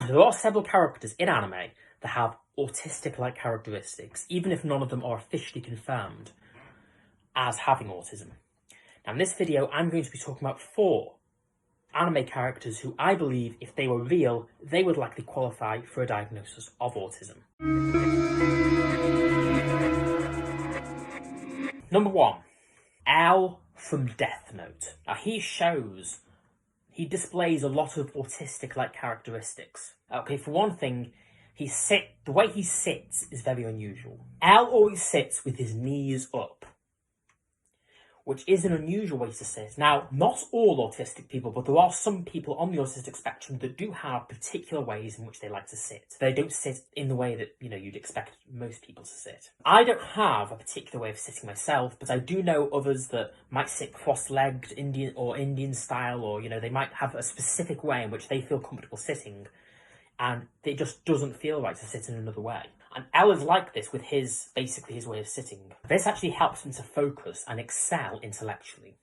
There are several characters in anime that have autistic-like characteristics, even if none of them are officially confirmed as having autism. Now in this video, I'm going to be talking about 4 anime characters who I believe, if they were real, they would likely qualify for a diagnosis of autism. Number 1, L from Death Note. Now he displays a lot of autistic-like characteristics. Okay, for one thing, the way he sits is very unusual. L always sits with his knees up, which is an unusual way to sit. Now, not all autistic people, but there are some people on the autistic spectrum that do have particular ways in which they like to sit. They don't sit in the way that, you'd expect most people to sit. I don't have a particular way of sitting myself, but I do know others that might sit cross-legged Indian style, or, they might have a specific way in which they feel comfortable sitting, and it just doesn't feel right to sit in another way. And L is like this with basically his way of sitting. This actually helps him to focus and excel intellectually.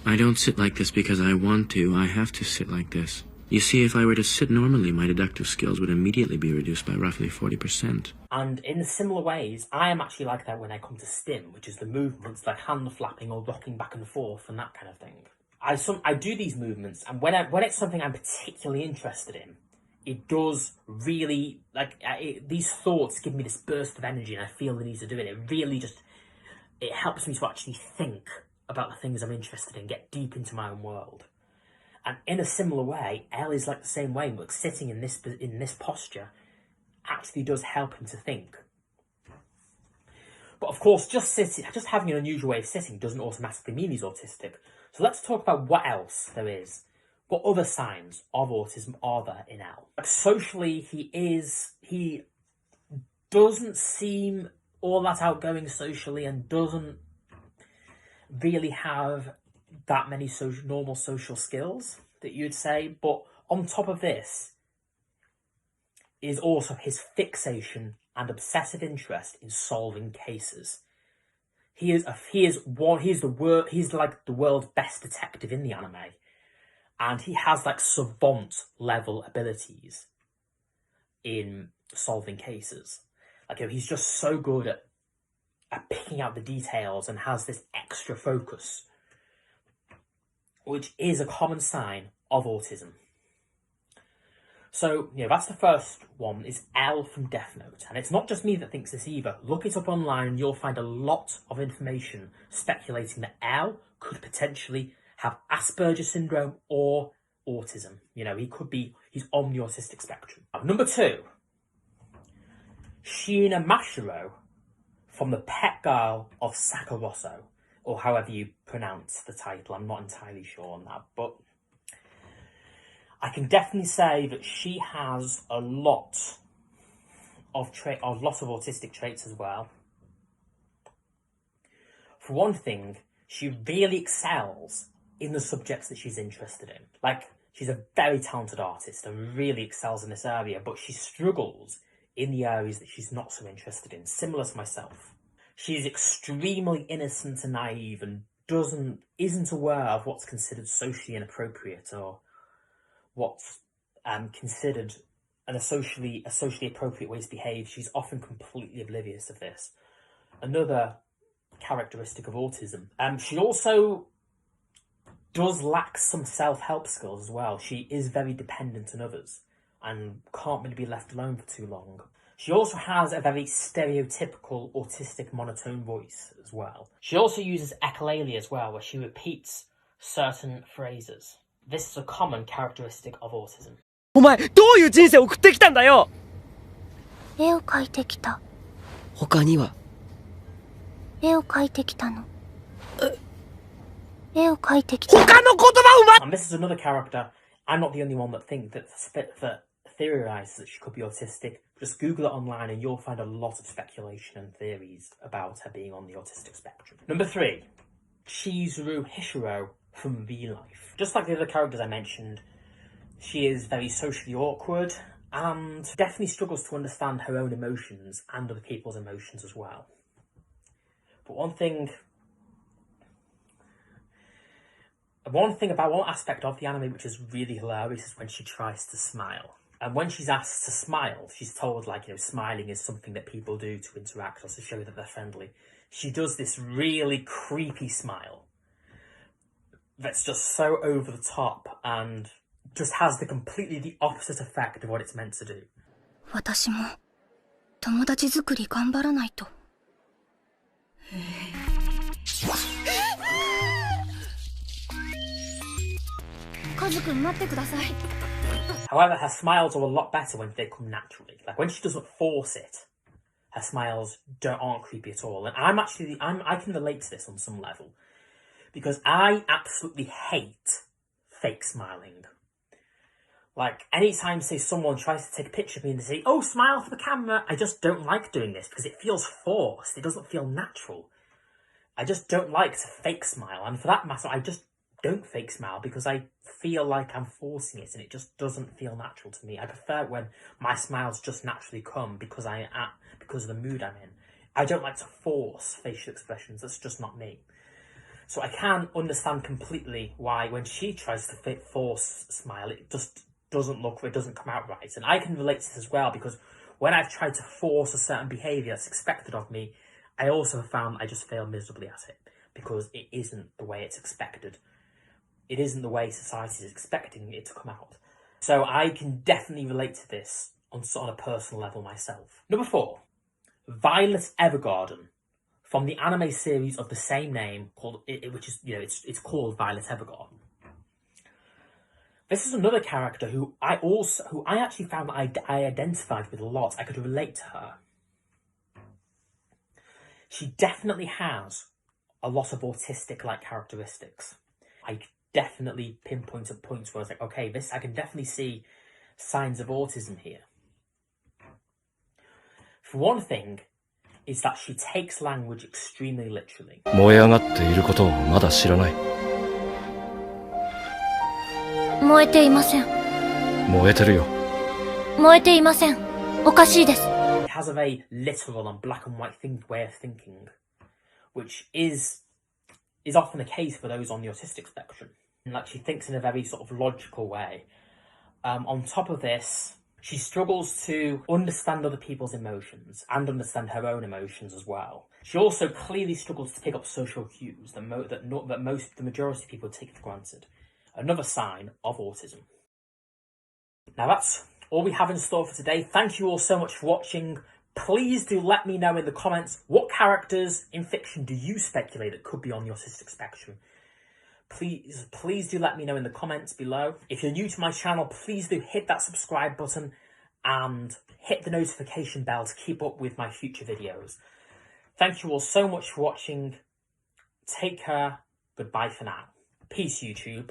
I don't sit like this because I want to. I have to sit like this. You see, if I were to sit normally, my deductive skills would immediately be reduced by roughly 40%. And in similar ways, I am actually like that when I come to stim, which is the movements like hand flapping or rocking back and forth and that kind of thing. I do these movements, and when it's something I'm particularly interested in, it does really, these thoughts give me this burst of energy and I feel the need to do it. It really it helps me to actually think about the things I'm interested in, get deep into my own world. And in a similar way, L is like the same way, but sitting in this posture actually does help him to think. But of course, just having an unusual way of sitting doesn't automatically mean he's autistic. So let's talk about what else there is. What other signs of autism are there in L? Socially, he doesn't seem all that outgoing socially and doesn't really have that many normal social skills that you'd say. But on top of this is also his fixation and obsessive interest in solving cases. He's like the world's best detective in the anime. And he has savant level abilities in solving cases. He's just so good at picking out the details and has this extra focus, which is a common sign of autism. So, that's the first one, is L from Death Note. And it's not just me that thinks this either. Look it up online and you'll find a lot of information speculating that L could potentially have Asperger's syndrome or autism. He's on the autistic spectrum. Number 2, Sheena Mashiro from the pet girl of Sakaroso, or however you pronounce the title. I'm not entirely sure on that, but I can definitely say that she has a lot of autistic traits as well. For one thing, she really excels in the subjects that she's interested in. She's a very talented artist and really excels in this area, but she struggles in the areas that she's not so interested in, similar to myself. She's extremely innocent and naive and isn't aware of what's considered socially inappropriate or what's considered a socially appropriate way to behave. She's often completely oblivious of this. Another characteristic of autism. She also does lack some self-help skills as well. She is very dependent on others and can't really be left alone for too long. She also has a very stereotypical autistic monotone voice as well. She also uses echolalia as well, where she repeats certain phrases. This is a common characteristic of autism. お前どういう人生を送ってきたんだよ。絵を描いてきた。他には絵を描いてきたの。絵を描いてきた。他の言葉を And this is another character. I'm not the only one that theorizes that she could be autistic. Just Google it online and you'll find a lot of speculation and theories about her being on the autistic spectrum. Number 3, Chizuru Hishiro from V-Life. Just like the other characters I mentioned, she is very socially awkward and definitely struggles to understand her own emotions and other people's emotions as well. But one aspect of the anime which is really hilarious is when she tries to smile. And when she's asked to smile, she's told, like, you know, smiling is something that people do to interact or to show that they're friendly. She does this really creepy smile that's just so over the top and just has completely the opposite effect of what it's meant to do. 私も友達作り頑張らないと。カズくん待ってください。However, her smiles are a lot better when they come naturally. Like when she doesn't force it, her smiles aren't creepy at all. And I can relate to this on some level because I absolutely hate fake smiling. Like anytime, say, someone tries to take a picture of me and they say, "Oh, smile for the camera," I just don't like doing this because it feels forced. It doesn't feel natural. I just don't like to fake smile, and for that matter, I just don't fake smile because I feel like I'm forcing it and it just doesn't feel natural to me. I prefer when my smiles just naturally come because of the mood I'm in. I don't like to force facial expressions. That's just not me. So I can understand completely why when she tries to force smile, it just doesn't come out right. And I can relate to this as well because when I've tried to force a certain behaviour that's expected of me, I also found I just fail miserably at it because it isn't the way it's expected. It isn't the way society is expecting it to come out. So I can definitely relate to this on a personal level myself. Number 4, Violet Evergarden, from the anime series of the same name, which is, you know, it's called Violet Evergarden. This is another character who I actually found that I identified with a lot. I could relate to her. She definitely has a lot of autistic-like characteristics. I definitely pinpointed points where I was like, okay, I can definitely see signs of autism here. For one thing, is that she takes language extremely literally. 燃え上がっていることをまだ知らない。燃えていません。燃えてるよ。燃えていません。おかしいです。It has a very literal and black and white way of thinking, which is often the case for those on the autistic spectrum. And like she thinks in a very sort of logical way. On top of this, she struggles to understand other people's emotions and understand her own emotions as well. She also clearly struggles to pick up social cues that the majority of people take for granted. Another sign of autism. Now that's all we have in store for today. Thank you all so much for watching. Please do let me know in the comments what characters in fiction do you speculate that could be on the autistic spectrum. Please do let me know in the comments below. If you're new to my channel, please do hit that subscribe button and hit the notification bell to keep up with my future videos. Thank you all so much for watching. Take care. Goodbye for now. Peace, YouTube.